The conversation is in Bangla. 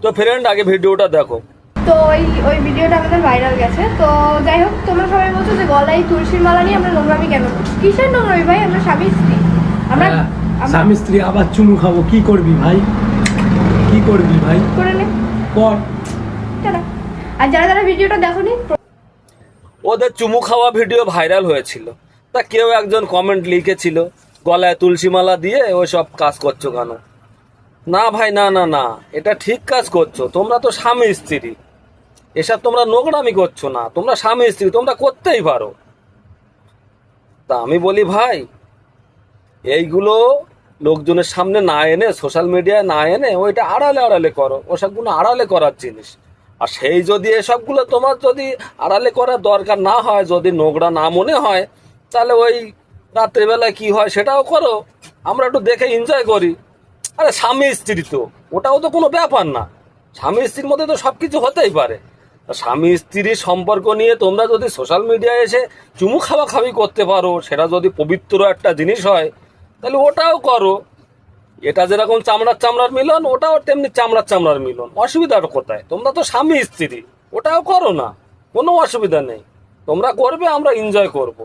তো ফ্রেন্ড আগে ভিডিওটা দেখো। তো ওই ভিডিওটা আমাদের ভাইরাল গেছে। তো যাই হোক, তোমরা সবাই বলছো যে গলায় তুলসীর মালা নিয়ে আমরা নোংরামি কেন করছি? কিসের নোংরামি ভাই? আমরা স্বামী স্ত্রী, আমরা স্বামী স্ত্রী আবার চুমু খাবো, কি করবি ভাই? কি করবি ভাই? করে নে কর। আর যারা যারা ভিডিওটা দেখোনি, ওদের চুমু খাওয়া ভিডিও ভাইরাল হয়েছিল, তা কেউ একজন কমেন্ট লিখেছিল গলায় তুলসী মালা দিয়ে ওই সব কাজ করছো কেন? না ভাই, না না না, এটা ঠিক কাজ করছো। তোমরা তো স্বামী স্ত্রী, এসব তোমরা নোংরামি করছো না। তোমরা স্বামী স্ত্রী, তোমরা করতেই পারো। তা আমি বলি ভাই, এইগুলো লোকজনের সামনে না এনে, সোশ্যাল মিডিয়ায় না এনে ওইটা আড়ালে আড়ালে করো। ওসবগুলো আড়ালে করার জিনিস। আর সেই যদি এসবগুলো তোমার যদি আড়ালে করার দরকার না হয়, যদি নোংরা না মনে হয়, তাহলে ওই রাত্রিবেলায় কি হয় সেটাও করো, আমরা একটু দেখে এনজয় করি। আরে স্বামী স্ত্রী তো, ওটাও তো কোনো ব্যাপার না। স্বামী স্ত্রীর মধ্যে তো সবকিছু হতেই পারে। স্বামী স্ত্রীর সম্পর্ক নিয়ে তোমরা যদি সোশ্যাল মিডিয়ায় এসে চুমু খাওয়াখাওয়ি করতে পারো, সেটা যদি পবিত্র একটা জিনিস হয়, তাহলে ওটাও করো। এটা যেরকম চামড়ার চামড়ার মিলন, ওটাও তেমনি চামড়ার চামড়ার মিলন। অসুবিধাটা কোথায়? তোমরা তো স্বামী স্ত্রী, ওটাও করো না, কোনো অসুবিধা নেই। তোমরা করবে, আমরা এনজয় করব।